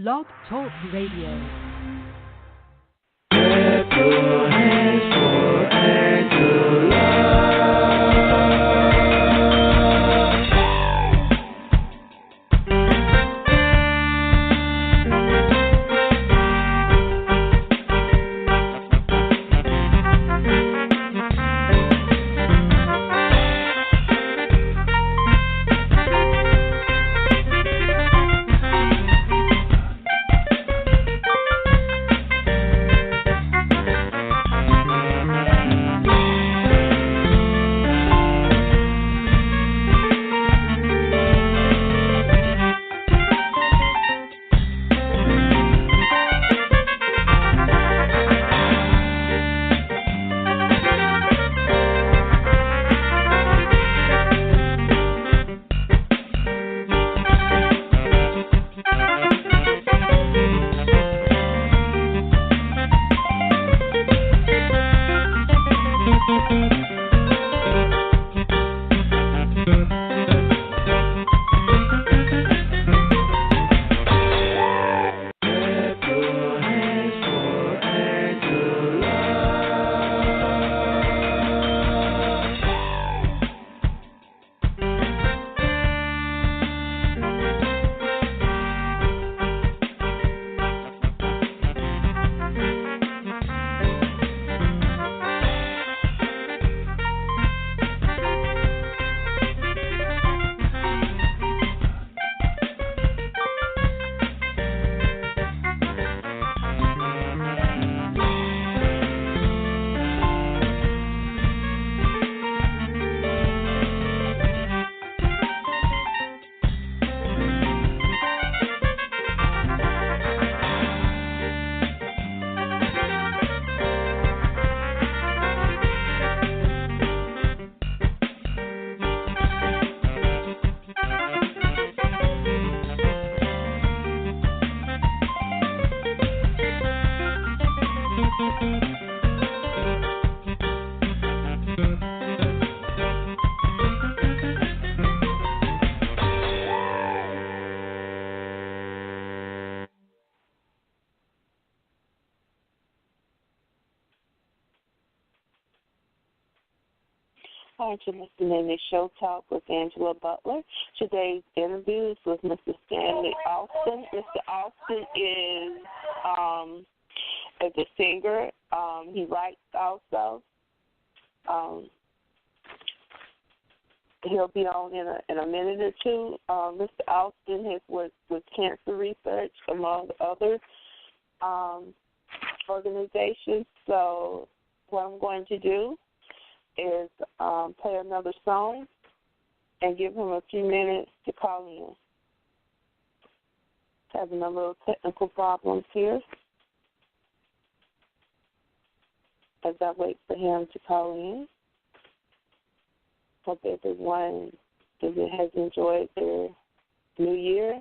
Blog Talk Radio. Clap your hands for Angela. Hi, you're listening to Show Talk with Angela Butler. Today's interview is with Mr. Stanley Austin. Mr. Austin is a singer. He writes also. He'll be on in a minute or two. Mr. Austin has worked with cancer research, among other organizations. So what I'm going to do is play another song and give him a few minutes to call in. Having a little technical problems here as I wait for him to call in. Hope everyone has enjoyed their new year.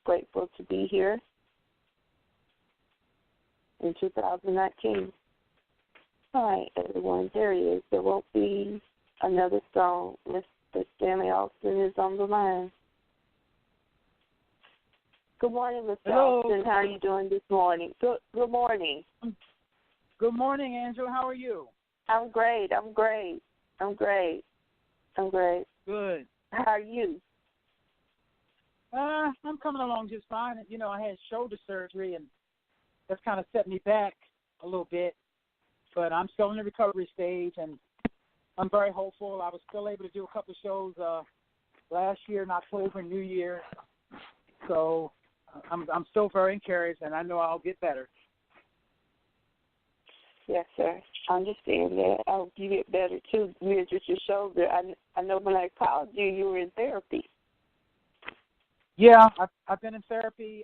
Grateful to be here in 2019. All right, everyone, there he is. There won't be another song. Mr. Stanley Austin is on the line. Good morning, Mr. Hello. Austin. How are you doing this morning? Good morning. Good morning, Angela. How are you? I'm great. Good. How are you? I'm coming along just fine. You know, I had shoulder surgery, and that's kind of set me back a little bit. But I'm still in the recovery stage, and I'm very hopeful. I was still able to do a couple of shows last year in October, New Year. So I'm still very encouraged, and I know I'll get better. Yes, sir. I understand that. I hope you get better, too. You injured your shoulder. I know when I called you, you were in therapy. Yeah, I've been in therapy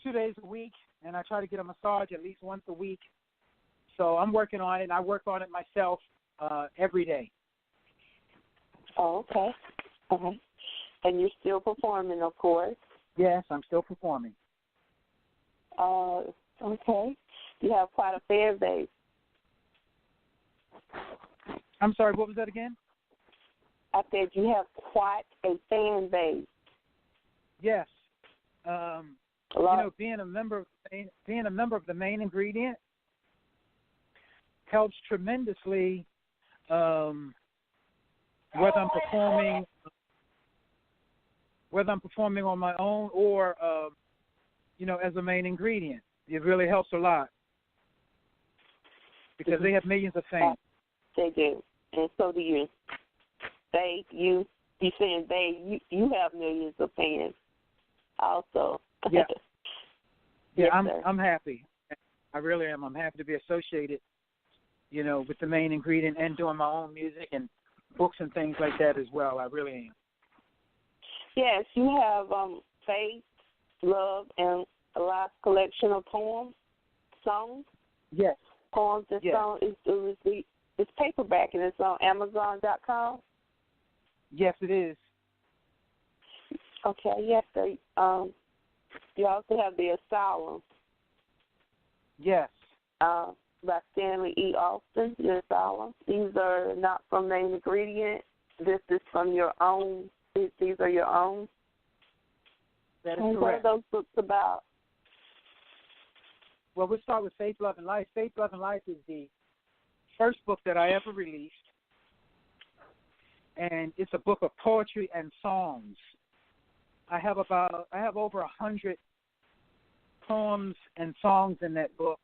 2 days a week, and I try to get a massage at least once a week. So I'm working on it, and I work on it myself every day. Oh, okay. Okay. And you're still performing, of course. Yes, I'm still performing. Okay. You have quite a fan base. I'm sorry, what was that again? I said you have quite a fan base. Yes. A lot. Being a member of the main ingredient helps tremendously. Whether I'm performing on my own or as a main ingredient, it really helps a lot because they have millions of fans. They do, and so do you. You saying you have millions of fans also. Yeah. Yes, I'm happy. I really am. I'm happy to be associated, with the main ingredient and doing my own music and books and things like that as well. I really am. Yes, you have Faith, Love, and a last collection of poems, songs. Yes. Poems and songs. It's paperback and it's on Amazon.com. Yes, it is. Okay. Yes, you also have The Asylum. Yes. By Stanley E. Austin, The Asylum. These are not from main ingredient. This is from your own. These are your own. That is and correct. What are those books about? Well, we'll start with Faith, Love, and Life. Faith, Love, and Life is the first book that I ever released, and it's a book of poetry and songs. I have over 100 poems and songs in that book.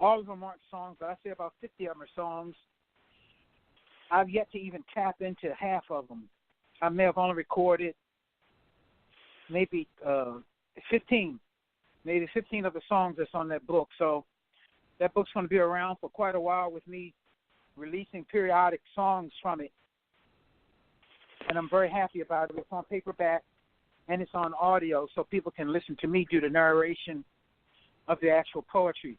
All of them aren't songs, but I say about 50 of them are songs. I've yet to even tap into half of them. I may have only recorded maybe 15 of the songs that's on that book. So that book's going to be around for quite a while with me releasing periodic songs from it. And I'm very happy about it. It's on paperback and it's on audio so people can listen to me do the narration of the actual poetry.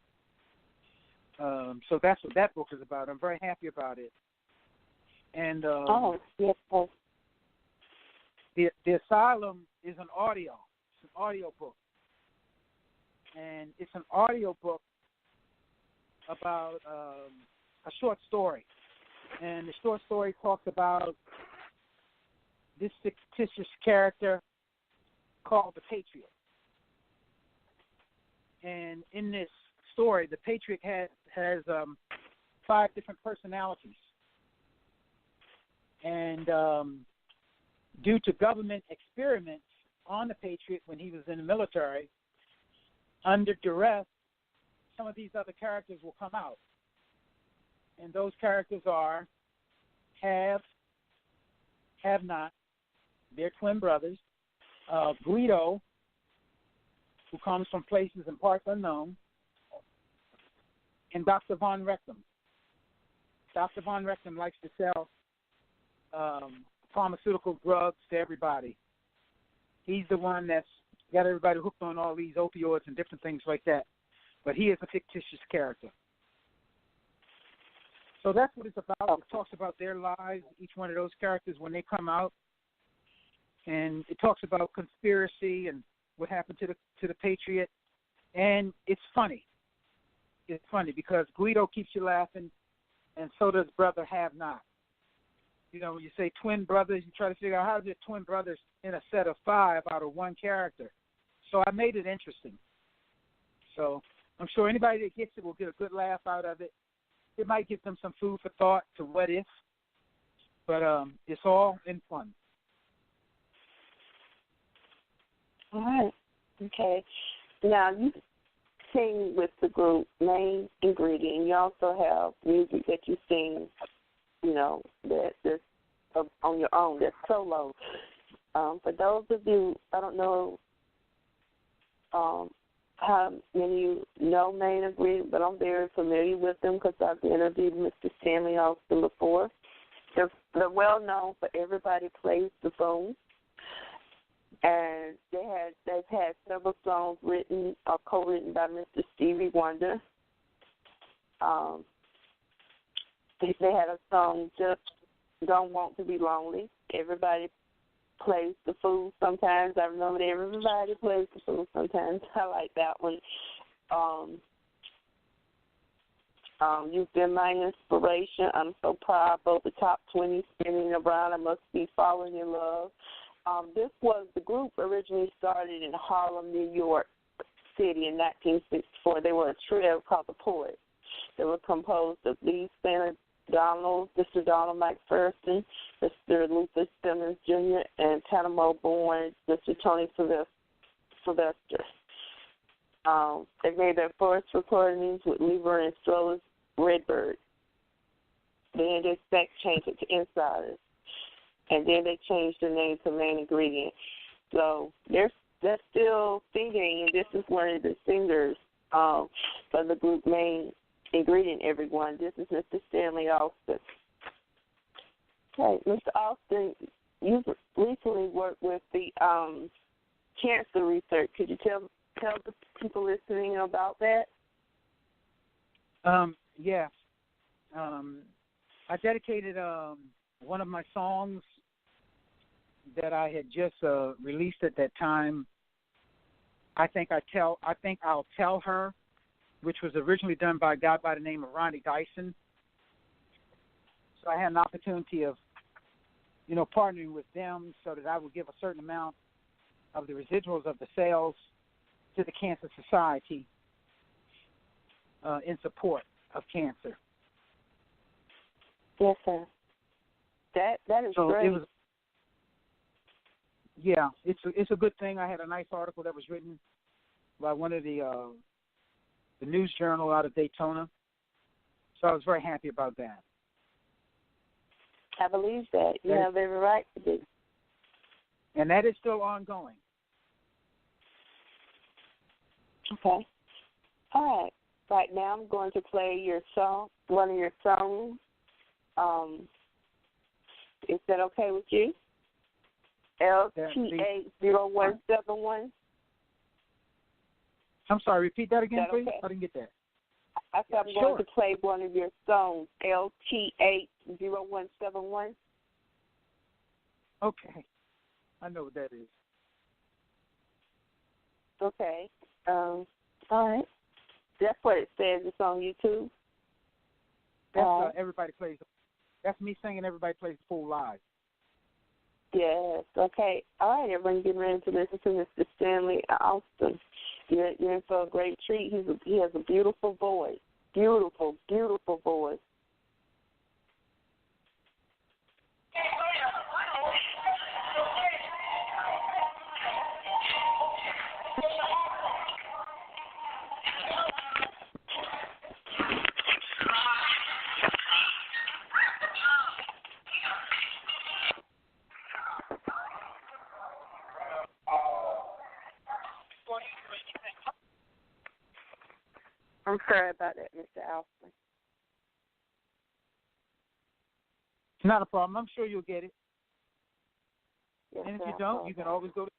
So that's what that book is about. I'm very happy about it. And yes. The Asylum is an audio. It's an audio book. And it's an audio book about a short story. And the short story talks about this fictitious character called the Patriot. And in this story, the Patriot has 5 different personalities. And due to government experiments on the Patriot when he was in the military, under duress, some of these other characters will come out. And those characters are have not. They're twin brothers. Guido, who comes from places and parts unknown, and Dr. Von Rectum. Dr. Von Rectum likes to sell pharmaceutical drugs to everybody. He's the one that's got everybody hooked on all these opioids and different things like that. But he is a fictitious character. So that's what it's about. It talks about their lives, each one of those characters when they come out. And it talks about conspiracy and what happened to the Patriot. And it's funny. It's funny because Guido keeps you laughing, and so does Brother Have Not. When you say twin brothers, you try to figure out how is it twin brothers in a set of 5 out of one character. So I made it interesting. So I'm sure anybody that gets it will get a good laugh out of it. It might give them some food for thought to what if, but it's all in fun. All right. Okay. Now, you sing with the group Main Ingredient. You also have music that you sing, that's on your own, that's solo. For those of you, I don't know how many of you know Main Ingredient, but I'm very familiar with them because I've interviewed Mr. Stanley Austin before. They're well known for Everybody Plays the Phone. And they've had several songs written or co-written by Mr. Stevie Wonder. They had a song, Just Don't Want to Be Lonely. Everybody Plays the Fool sometimes. I remember that Everybody Plays the Fool sometimes. I like that one. You've been my inspiration. I'm so proud. Both the top 20 spinning around. I must be falling in love. The group originally started in Harlem, New York City in 1964. They were a trio called the Poets. They were composed of lead singer Mr. Donald McPherson, Mr. Luther Simmons Jr., and Tanamo-born Mr. Tony Sylvester. They made their first recordings with Lever and Stroll's Redbird. Then they changed it to Insiders. And then they changed the name to Main Ingredient. So they're still singing, and this is one of the singers for the group Main Ingredient, everyone. This is Mr. Stanley Austin. Okay, Mr. Austin, you've recently worked with the cancer research. Could you tell the people listening about that? Yeah. I dedicated one of my songs that I had just released at that time. I think I'll tell her, which was originally done by a guy by the name of Ronnie Dyson. So I had an opportunity of, partnering with them so that I would give a certain amount of the residuals of the sales to the Cancer Society in support of cancer. Yes, sir. That is great. It's a good thing. I had a nice article that was written by one of the news journal out of Daytona. So I was very happy about that. I believe that. You have every right to be. And that is still ongoing. Okay. All right. Right now I'm going to play your song, one of your songs. Is that okay with you? LTA0171. I'm sorry, repeat that again, please. Okay? I didn't get that. I said I'm going to play one of your songs, LTA0171. Okay. I know what that is. Okay. All right. That's what it says. It's on YouTube. That's everybody plays. That's me singing. Everybody plays full live. Yes. Okay. All right. Everyone, getting ready to listen to Mr. Stanley Austin. You're in for a great treat. He has a beautiful voice. Beautiful, beautiful voice. I'm sorry about that, Mr. Austin. Not a problem. I'm sure you'll get it. Yes, and if you don't, you can always go to.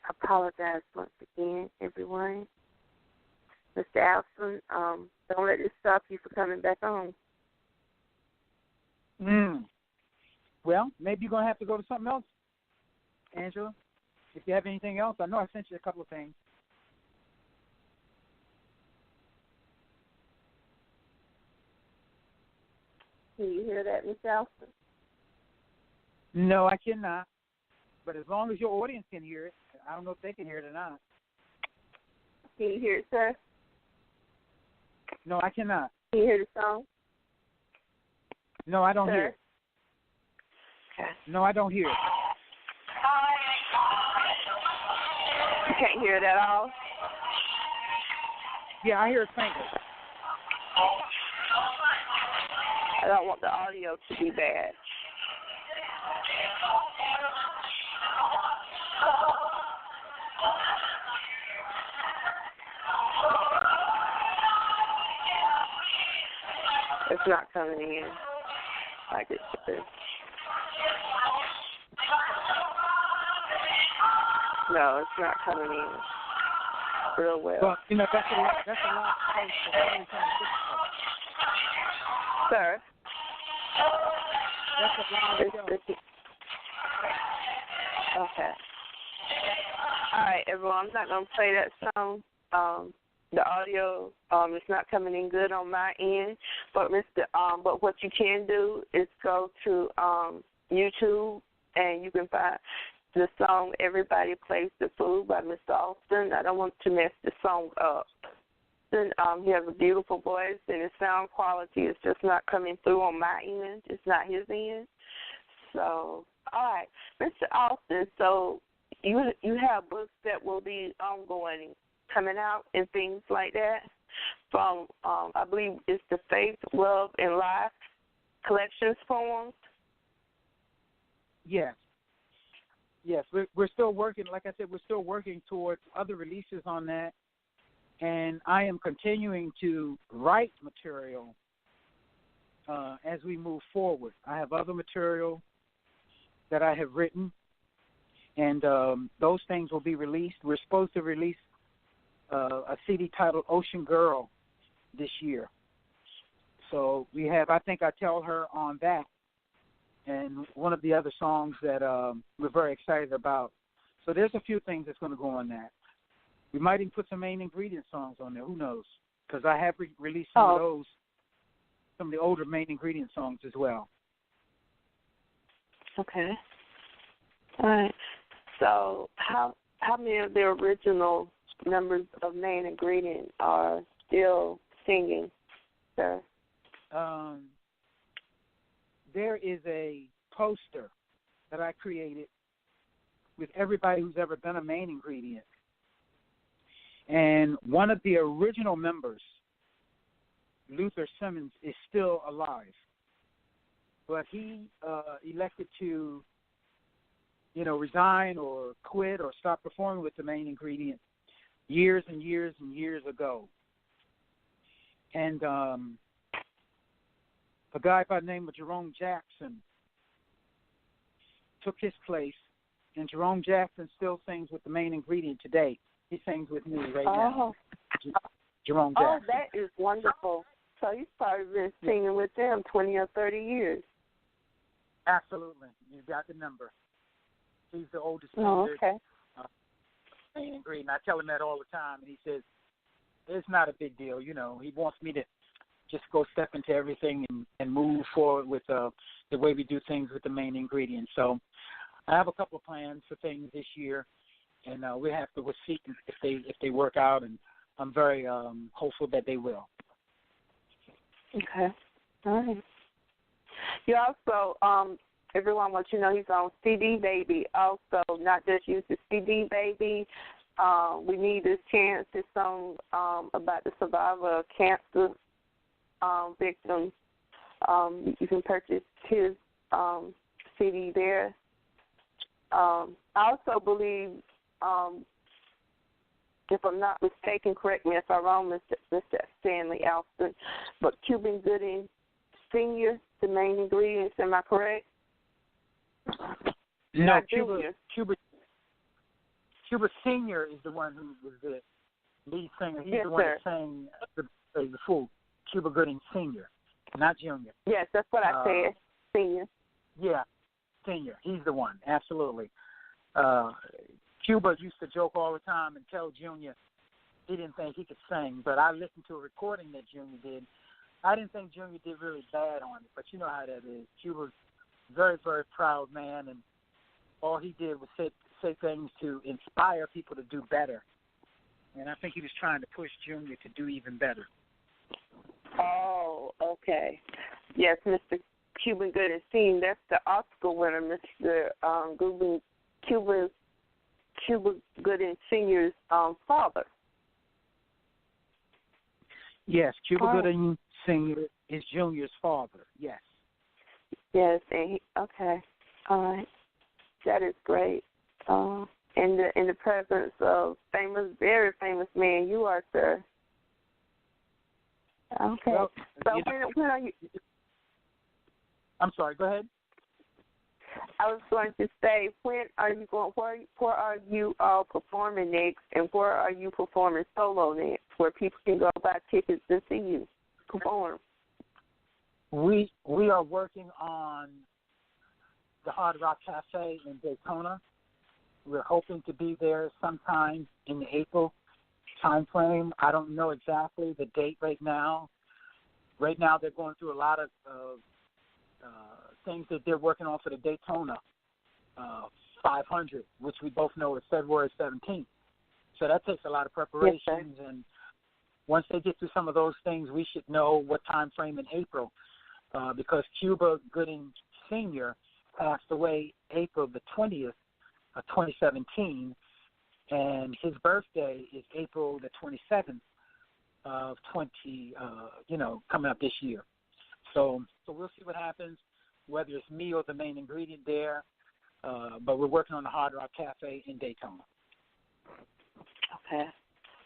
I apologize once again, everyone. Mr. Alston, don't let this stop you from coming back on. Well, maybe you're going to have to go to something else, Angela. If you have anything else, I know I sent you a couple of things. Can you hear that, Mr. Alston? No, I cannot. But as long as your audience can hear it, I don't know if they can hear it or not. Can you hear it, sir? No, I cannot. Can you hear the song? No, I don't sir? hear it. Okay. No, I don't hear it. You can't hear it at all? Yeah, I hear it faintly. I don't want the audio to be bad. It's not coming in like it should. No, it's not coming in. real well. Well, you know, that's a lot to post for every time. Sir? That's a lot of show. Okay. All right, everyone. I'm not going to play that song. The audio is not coming in good on my end, but but what you can do is go to YouTube and you can find the song "Everybody Plays the Fool" by Mr. Austin. I don't want to mess the song up. Then he has a beautiful voice, and his sound quality is just not coming through on my end. It's not his end. So, all right, Mr. Austin. So you have books that will be ongoing, coming out and things like that from, I believe it's the Faith, Love, and Life collections poems. Yes. Yes, we're still working. Like I said, we're still working towards other releases on that, and I am continuing to write material as we move forward. I have other material that I have written, and those things will be released. We're supposed to release a CD titled Ocean Girl this year. So we have, I think I tell her on that, and one of the other songs that we're very excited about. So there's a few things that's going to go on that. We might even put some main ingredient songs on there. Who knows? Because I have released some of those, some of the older main ingredient songs as well. Okay. All right. So how many of the original members of Main Ingredient are still singing, sir? There is a poster that I created with everybody who's ever been a Main Ingredient. And one of the original members, Luther Simmons, is still alive. But he elected to, resign or quit or stop performing with the Main Ingredient years and years and years ago. And a guy by the name of Jerome Jackson took his place, and Jerome Jackson still sings with the Main Ingredient today. He sings with me right now. Jerome Jackson. Oh, that is wonderful. So you've probably been singing with them 20 or 30 years. Absolutely. You got the number. He's the oldest singer. Oh, okay. Main Ingredient. I tell him that all the time, and he says, it's not a big deal. He wants me to just go step into everything and move forward with the way we do things with the Main Ingredient. So I have a couple of plans for things this year, and we have to see if they work out, and I'm very hopeful that they will. Okay. All right. You also, everyone wants you to know he's on CD Baby. Also, not just use the CD Baby. We Need This Chance. This song about the survivor of cancer victim. You can purchase his CD there. I also believe, if I'm not mistaken, correct me if I'm wrong, Mr. Stanley Alston, but Cuban Gooding Sr., the Main Ingredients, am I correct? No, Cuba Sr. is the one who was the lead singer. He's the one that sang the Fool. Cuba Gooding Sr., not Junior. Yes, that's what I said, Senior. Yeah, Senior. He's the one, absolutely. Cuba used to joke all the time and tell Junior he didn't think he could sing, but I listened to a recording that Junior did. I didn't think Junior did really bad on it, but you know how that is. Cuba's a very, very proud man, and all he did was say things to inspire people to do better. And I think he was trying to push Junior to do even better. Oh, okay. Yes, Mr. Cuban Gooding Sr., that's the Oscar winner, Mr. Cuba Gooding Sr.'s father. Yes, Cuba Gooding Sr. is Junior's father, yes. Yes, and okay. All right. That is great. In the presence of very famous man you are, sir. Okay. Well, so when are you? I'm sorry, go ahead. I was going to say, when are you going? Where are you all performing next, and where are you performing solo next, where people can go buy tickets to see you perform? We are working on the Hard Rock Cafe in Daytona. We're hoping to be there sometime in the April time frame. I don't know exactly the date right now. Right now they're going through a lot of things that they're working on for the Daytona 500, which we both know is February 17th. So that takes a lot of preparations, yes, and once they get through some of those things, we should know what time frame in April, because Cuba Gooding Sr. passed away April the 20th of 2017, and his birthday is April the 27th of coming up this year. So we'll see what happens, whether it's me or the main ingredient there, but we're working on the Hard Rock Cafe in Daytona. Okay.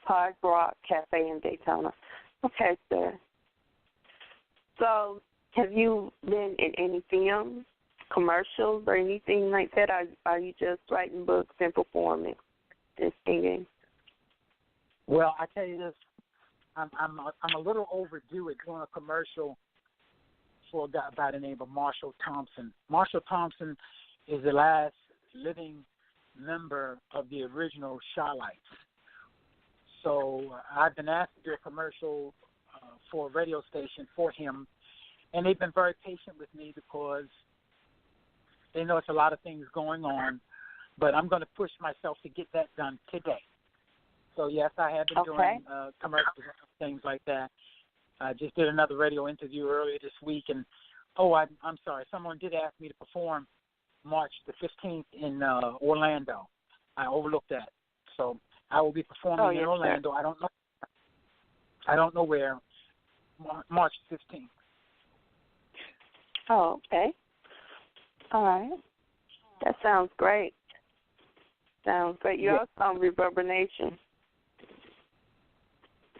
Hard Rock Cafe in Daytona. Okay, sir. So have you been in any films, commercials, or anything like that? Are you just writing books and performing and singing? Well, I tell you this, I'm a little overdue at doing a commercial for a guy by the name of Marshall Thompson. Marshall Thompson is the last living member of the original Charlites. So I've been asked to do a commercial for a radio station for him, and they've been very patient with me because they know it's a lot of things going on, but I'm going to push myself to get that done today. So, yes, I have been doing commercials and things like that. I just did another radio interview earlier this week, and, I'm sorry, someone did ask me to perform March the 15th in Orlando. I overlooked that. So I will be performing in Orlando. Sir. I don't know where. March 15th. Oh, okay. All right. That sounds great. Sounds great. You're also on Reverber Nation.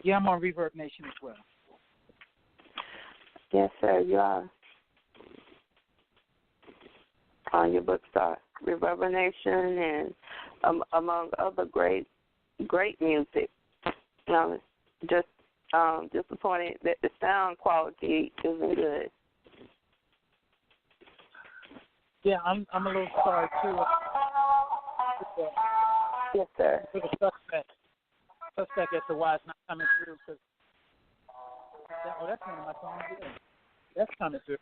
Yeah, I'm on Reverb Nation as well. Yes, sir, you are. On your bookstore, Reverber Nation, and among other great music. Just disappointed that the sound quality isn't good. Yeah, I'm a little sorry too. Yes, sir. For the suspect as to why it's not coming through. Cause that's one of my songs. Yeah. That's coming through.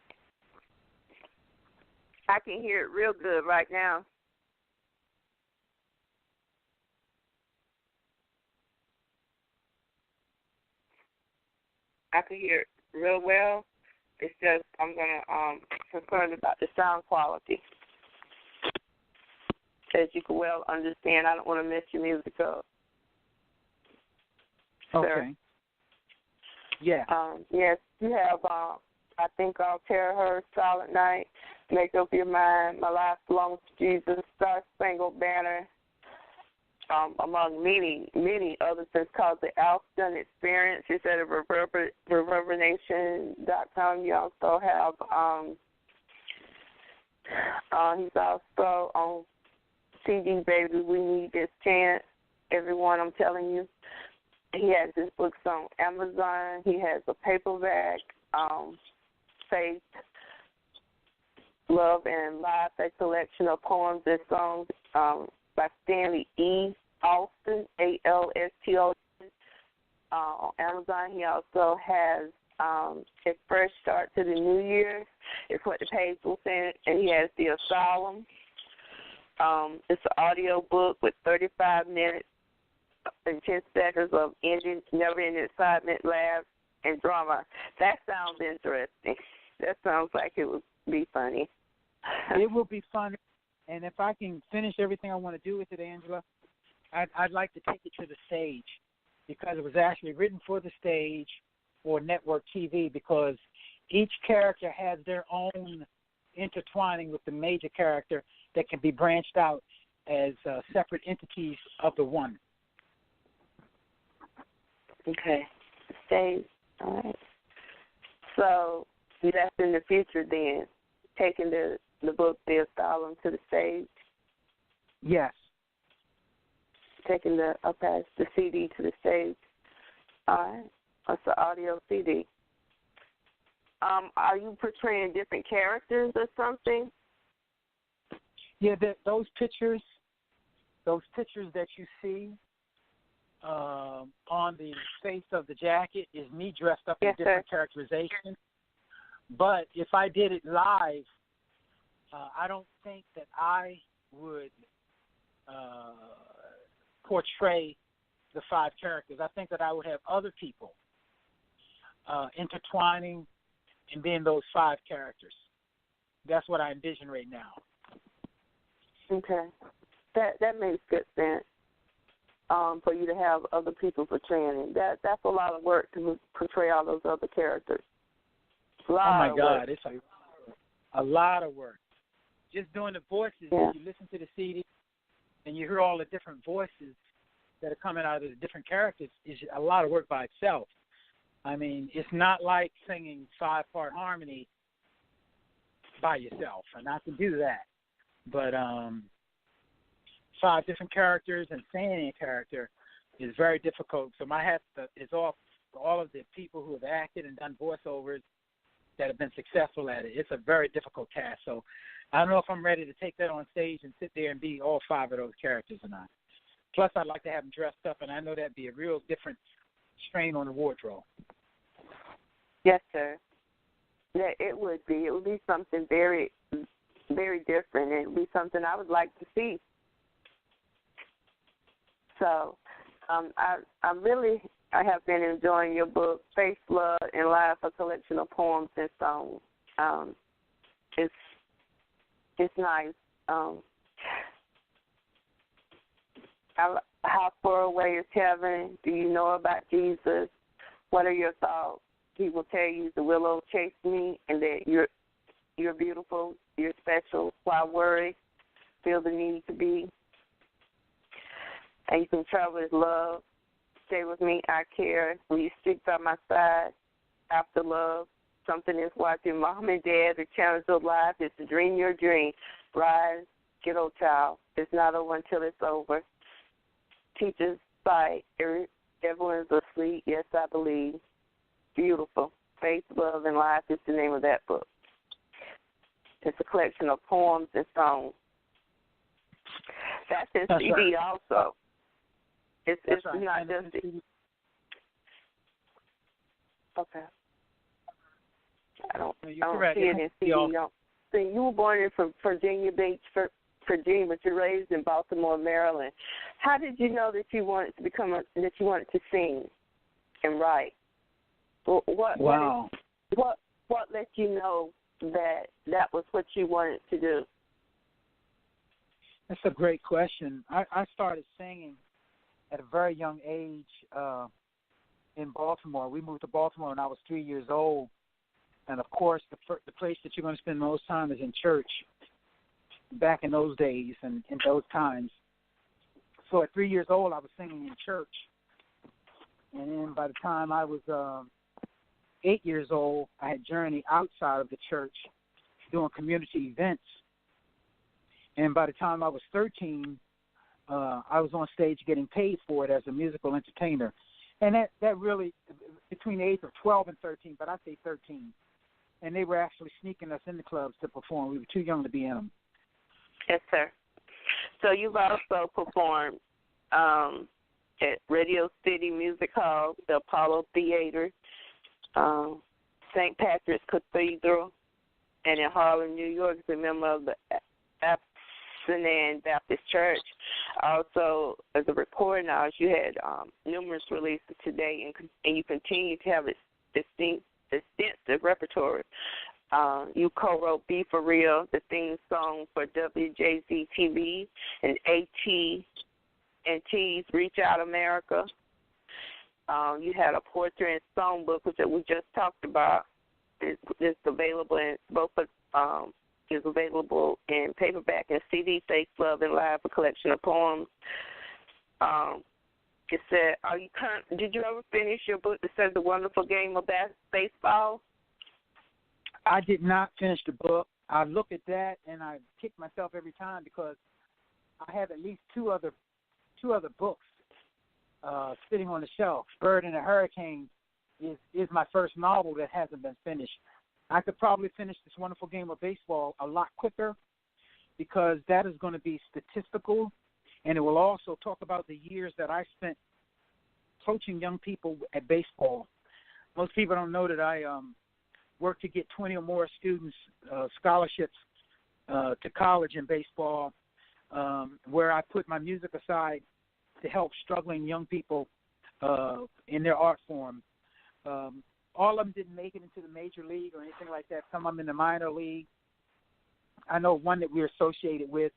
I can hear it real good right now. I can hear it real well. It's just I'm gonna concerned about the sound quality. As you can well understand, I don't want to mess your music up. Okay. Sir. Yeah. Yes, you have. I think I'll tear her, Silent Night, Make Up Your Mind, My Life Belongs to Jesus, Star Spangled Banner, among many others. It's called the Alston Experience. It's at reverbernation.com. You also have, he's also on CD Baby, We Need This Chance. Everyone, I'm telling you. He has his books on Amazon. He has a paperback, Faith, Love, and Life, a collection of poems and songs by Stanley E. Alston, Alston, on Amazon. He also has A Fresh Start to the New Year, is what the page will say, and he has The Asylum. It's an audio book with 35 minutes and 10 seconds of never-ending excitement, laughs, and drama. That sounds interesting. That sounds like it would be funny. It will be funny, and if I can finish everything I want to do with it, Angela, I'd like to take it to the stage because it was actually written for the stage or network TV because each character has their own intertwining with the major character that can be branched out as separate entities of the one. Okay. Stage. All right. So that's in the future then, taking the the book, The Asylum, to the stage? Yes. Taking the CD to the stage. All right. That's the audio CD. Are you portraying different characters or something? Yeah, those pictures that you see on the face of the jacket is me dressed up in different characterizations. But if I did it live, I don't think that I would portray the 5 characters. I think that I would have other people intertwining and being those 5 characters. That's what I envision right now. Okay. That makes good sense. For you to have other people portraying it. That's a lot of work to portray all those other characters. Oh my God, it's a lot of work. Just doing the voices, if you listen to the CD and you hear all the different voices that are coming out of the different characters, is a lot of work by itself. I mean, it's not like singing 5-part harmony by yourself, and I can do that. But 5 different characters and saying a character is very difficult. So my hat is off to all of the people who have acted and done voiceovers that have been successful at it. It's a very difficult task. So I don't know if I'm ready to take that on stage and sit there and be all 5 of those characters or not. Plus, I'd like to have them dressed up, and I know that'd be a real different strain on the wardrobe. Yes, sir. Yeah, it would be. It would be something very, very different. It would be something I would like to see. So I have been enjoying your book, Faith, Love, and Life, a collection of poems and songs. It's nice. How far away is heaven? Do you know about Jesus? What are your thoughts? He will tell you the willow chased me and that you're beautiful, you're special. Why worry? Feel the need to be. And you can travel with love. Stay with me, I care. Will you stick by my side? After love, something is watching mom and dad, the challenge of life is to dream your dream. Rise, get old child. It's not over until it's over. Teachers sight, everyone's asleep. Yes, I believe. Beautiful. Faith, Love, and Life is the name of that book. It's a collection of poems and songs. That's in CD right. Also. It's right. Not just the... Okay. I don't see it in CD. So you were born in Virginia Beach, Virginia, but you're raised in Baltimore, Maryland. How did you know that you wanted to sing and write? What let you know that was what you wanted to do? That's a great question. I started singing at a very young age in Baltimore. We moved to Baltimore when I was 3 years old. And, of course, the place that you're going to spend most time is in church back in those days and in those times. So at 3 years old, I was singing in church. And then by the time I was 8 years old, I had journeyed outside of the church doing community events. And by the time I was 13, I was on stage getting paid for it as a musical entertainer. And that really, between the age of 12 and 13, but I'd say 13. And they were actually sneaking us in the clubs to perform. We were too young to be in them. Yes, sir. So you've also performed at Radio City Music Hall, the Apollo Theater, St. Patrick's Cathedral, and in Harlem, New York, as a member of the Abstinent Baptist Church. Also, as a recording artist, you had numerous releases today, and you continue to have extensive repertoire. You co-wrote Be For Real, the theme song for WJZ-TV, and AT&T's Reach Out America. You had a portrait and songbook, which we just talked about. It's available in both. Is available in paperback and CD. Faith, Love, and Life, a collection of poems. It said, did you ever finish your book that says The Wonderful Game of Baseball? I did not finish the book. I look at that and I kick myself every time because I have at least two other books sitting on the shelf. Bird and the Hurricane is my first novel that hasn't been finished. I could probably finish This Wonderful Game of Baseball a lot quicker because that is going to be statistical, and it will also talk about the years that I spent coaching young people at baseball. Most people don't know that I worked to get 20 or more students scholarships to college in baseball, where I put my music aside to help struggling young people in their art form. All of them didn't make it into the major league or anything like that. Some of them in the minor league. I know one that we're associated with,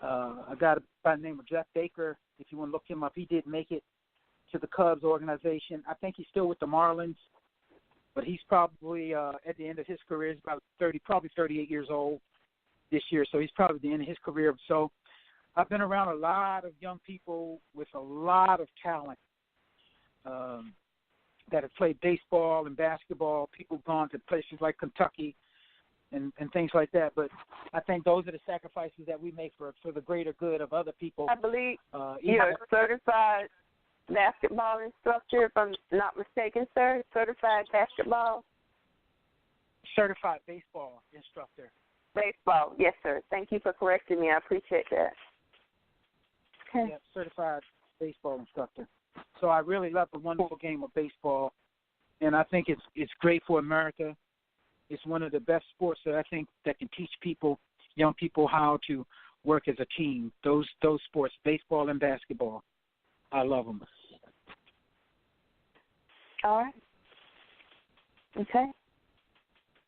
a guy by the name of Jeff Baker. If you want to look him up, he did make it to the Cubs organization. I think he's still with the Marlins, but he's probably at the end of his career. He's about 38 years old this year, so he's probably at the end of his career. So I've been around a lot of young people with a lot of talent that have played baseball and basketball. People gone to places like Kentucky and things like that. But I think those are the sacrifices that we make for the greater good of other people. I believe you're a certified basketball instructor, if I'm not mistaken, sir. Certified basketball? Certified baseball instructor. Baseball, yes, sir. Thank you for correcting me. I appreciate that. Okay. Yeah, certified baseball instructor. So I really love the wonderful game of baseball, and I think it's great for America. It's one of the best sports that I think that can teach people, young people, how to work as a team. Those sports, baseball and basketball, I love them. All right. Okay.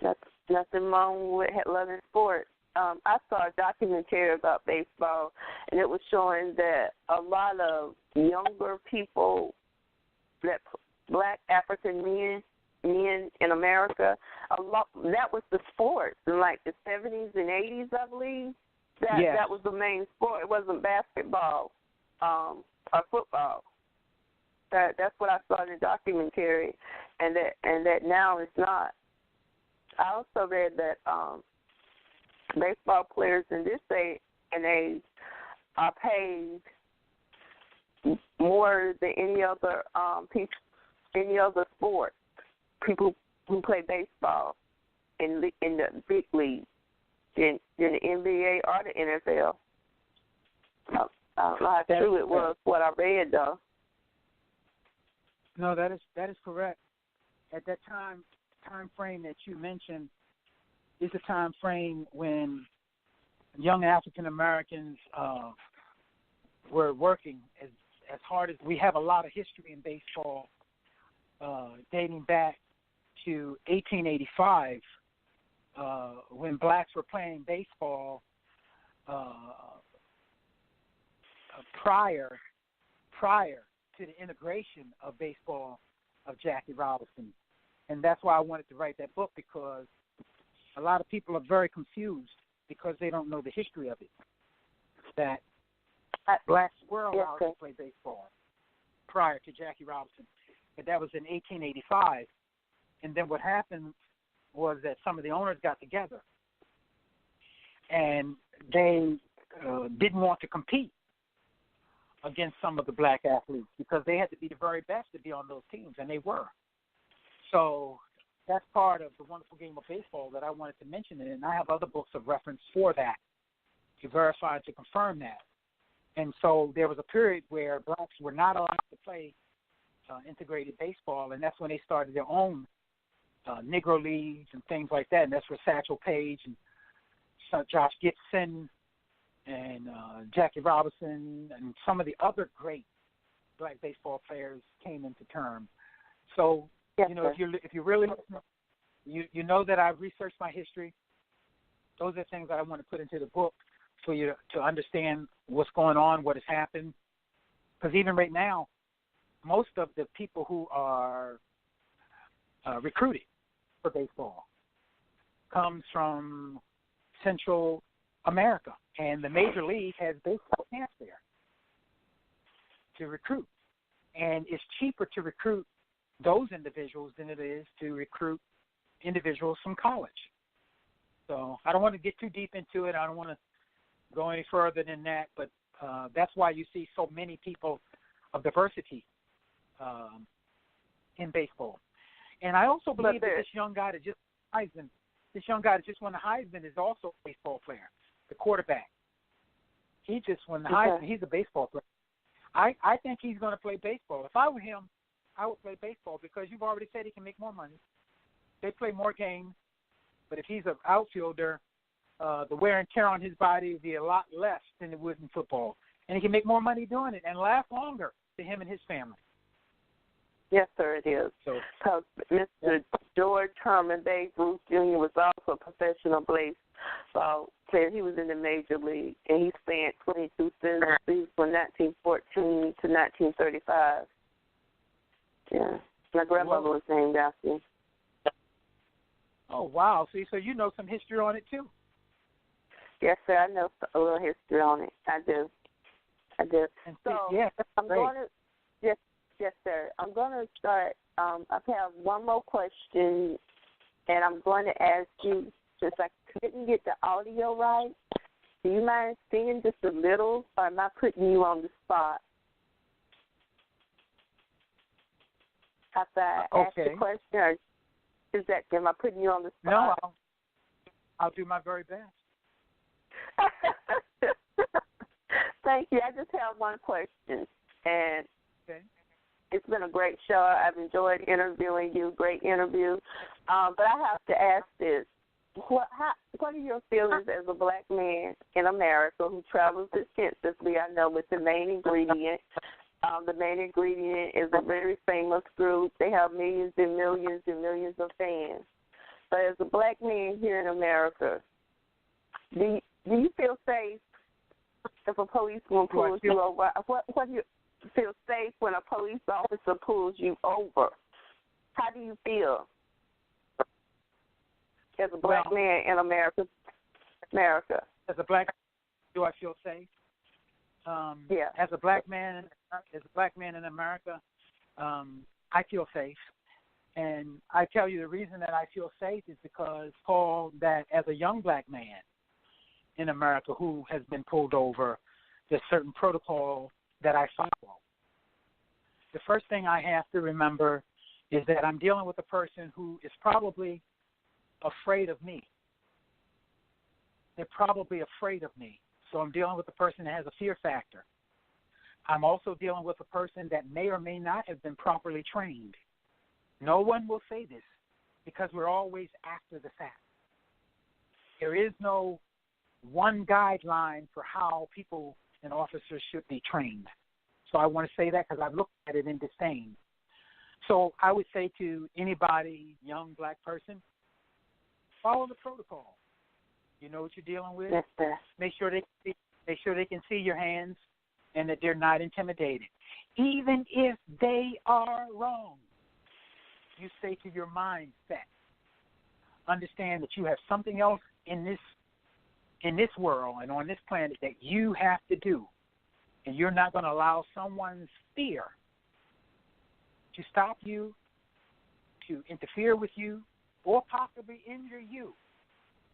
That's nothing wrong with loving sports. I saw a documentary about baseball, and it was showing that a lot of younger people, that black African men in America, that was the sport in like the 70s and 80s, I believe. That was the main sport. It wasn't basketball or football. That's what I saw in the documentary, and that now it's not. I also read that baseball players in this day and age are paid more than any other sport. People who play baseball in the big league, in the NBA or the NFL. I don't know how true it was. What I read, though. No, that is correct. At that time frame that you mentioned is a time frame when young African Americans were working as hard as we have. A lot of history in baseball dating back to 1885 when blacks were playing baseball prior to the integration of baseball of Jackie Robinson. And that's why I wanted to write that book, because a lot of people are very confused because they don't know the history of it. That blacks were allowed to play baseball prior to Jackie Robinson, but that was in 1885. And then what happened was that some of the owners got together and they didn't want to compete against some of the black athletes because they had to be the very best to be on those teams, and they were. So that's part of the wonderful game of baseball that I wanted to mention, and I have other books of reference for that to verify and to confirm that. And so there was a period where blacks were not allowed to play integrated baseball, and that's when they started their own Negro leagues and things like that, and that's where Satchel Paige and Josh Gibson and Jackie Robinson and some of the other great black baseball players came into term. So, yes, you know, if you really listen, you know that I've researched my history. Those are things that I want to put into the book for you to understand what's going on, what has happened. Because even right now, most of the people who are recruited for baseball comes from Central America, and the Major League has baseball camps there to recruit. And it's cheaper to recruit those individuals than it is to recruit individuals from college. So I don't want to get too deep into it. I don't want to go any further than that. But that's why you see so many people of diversity in baseball. And I also believe that this young guy that just won the Heisman is also a baseball player, the quarterback. He just won the Heisman. He's a baseball player. I think he's going to play baseball. If I were him, I would play baseball because you've already said he can make more money. They play more games, but if he's an outfielder, the wear and tear on his body would be a lot less than it would in football. And he can make more money doing it and last longer to him and his family. Yes, sir, it is. Because Mr. George Herman Babe Ruth Jr. was also a professional baseball player. He was in the major league, and he spent 22 seasons from 1914 to 1935. Yeah. My grandmother was named after him. Oh, wow. See, so you know some history on it, too. Yes, sir. I know a little history on it. I do. And so yeah, I'm going to, yes, sir. I'm going to start. I have one more question, and I'm going to ask you, since I couldn't get the audio right, do you mind singing just a little, or am I putting you on the spot? After I ask the question, or am I putting you on the spot? No, I'll do my very best. Thank you. I just have one question, and it's been a great show. I've enjoyed interviewing you. Great interview. But I have to ask this. What are your feelings as a black man in America who travels extensively, I know, with the main ingredient? The main ingredient is a very famous group. They have millions and millions and millions of fans. But as a black man here in America, do you feel safe if a policeman pulls you over? What do you feel safe when a police officer pulls you over? How do you feel as a black man in America? As a black, do I feel safe? Yeah. As a black man in America, I feel safe. And I tell you the reason that I feel safe is because, Paul, that as a young black man in America who has been pulled over, there's certain protocol that I follow. The first thing I have to remember is that I'm dealing with a person who is probably afraid of me. They're probably afraid of me. So I'm dealing with a person that has a fear factor. I'm also dealing with a person that may or may not have been properly trained. No one will say this because we're always after the fact. There is no one guideline for how people and officers should be trained. So I want to say that because I've looked at it in disdain. So I would say to anybody, young black person, follow the protocol. You know what you're dealing with. Yes, sir. Make sure they can see your hands and that they're not intimidated. Even if they are wrong, you say to your mindset, understand that you have something else in this world and on this planet that you have to do, and you're not going to allow someone's fear to stop you, to interfere with you, or possibly injure you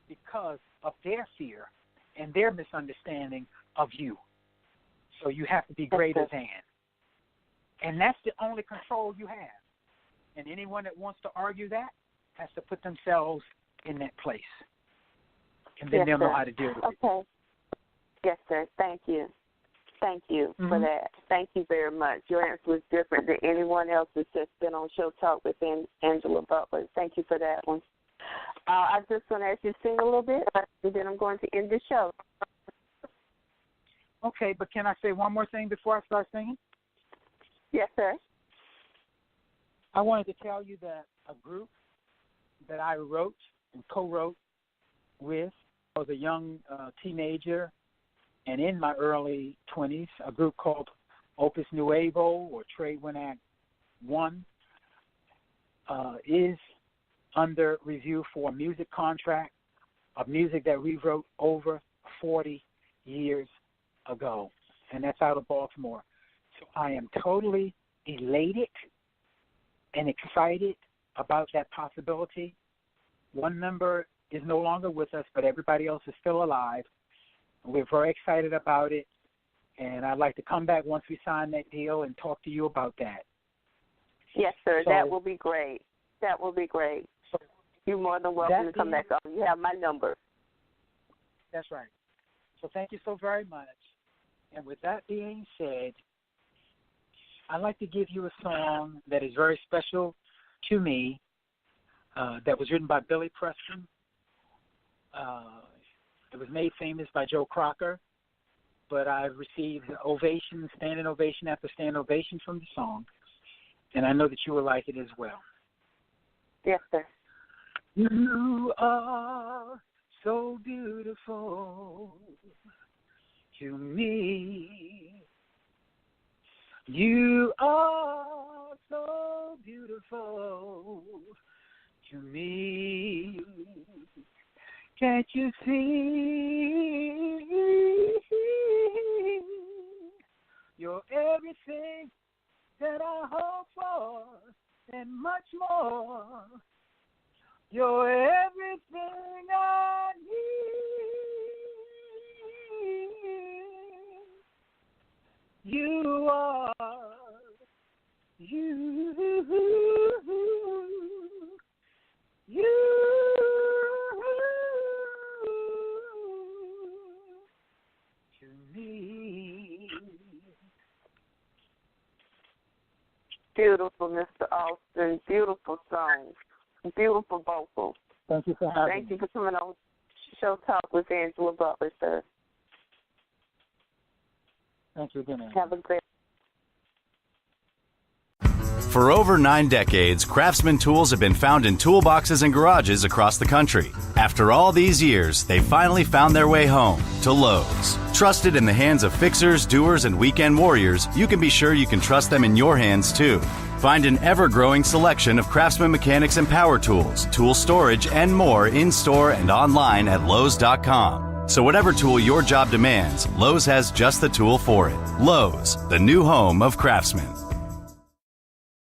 because of their fear and their misunderstanding of you. So you have to be greater than. And that's the only control you have. And anyone that wants to argue that has to put themselves in that place. And then they'll know how to deal with it. Okay. Yes, sir. Thank you. Thank you for that. Thank you very much. Your answer was different than anyone else that's just been on Show Talk with Angela Butler. Thank you for that one. I'm just going to ask you to sing a little bit, and then I'm going to end the show. Okay, but can I say one more thing before I start singing? Yes, sir. I wanted to tell you that a group that I wrote and co-wrote with was a young teenager and in my early 20s, a group called Opus Nuevo or Trade When Act 1 is under review for a music contract of music that we wrote over 40 years ago, and that's out of Baltimore. So I am totally elated and excited about that possibility. One member is no longer with us, but everybody else is still alive. We're very excited about it, and I'd like to come back once we sign that deal and talk to you about that. Yes, sir. So, that will be great. That will be great. So you're more than welcome to come back on. You have my number. That's right. So thank you so very much. And with that being said, I'd like to give you a song that is very special to me, that was written by Billy Preston. It was made famous by Joe Crocker, but I've received ovation, standing ovation after standing ovation from the song, and I know that you will like it as well. Yes, sir. You are so beautiful to me. You are so beautiful to me. Can't you see? You're everything that I hope for and much more. You're everything I need. You are. You to me. Beautiful, Mr. Austin. Beautiful song. Beautiful vocals. Thank you for having me. Thank you for coming on Show Talk with Angela Butler, sir. Thank you again. Have a great. For over 9 decades, Craftsman tools have been found in toolboxes and garages across the country. After all these years, they finally found their way home to Lowe's. Trusted in the hands of fixers, doers, and weekend warriors, you can be sure you can trust them in your hands too. Find an ever-growing selection of Craftsman mechanics and power tools, tool storage, and more in-store and online at Lowe's.com. So whatever tool your job demands, Lowe's has just the tool for it. Lowe's, the new home of Craftsman.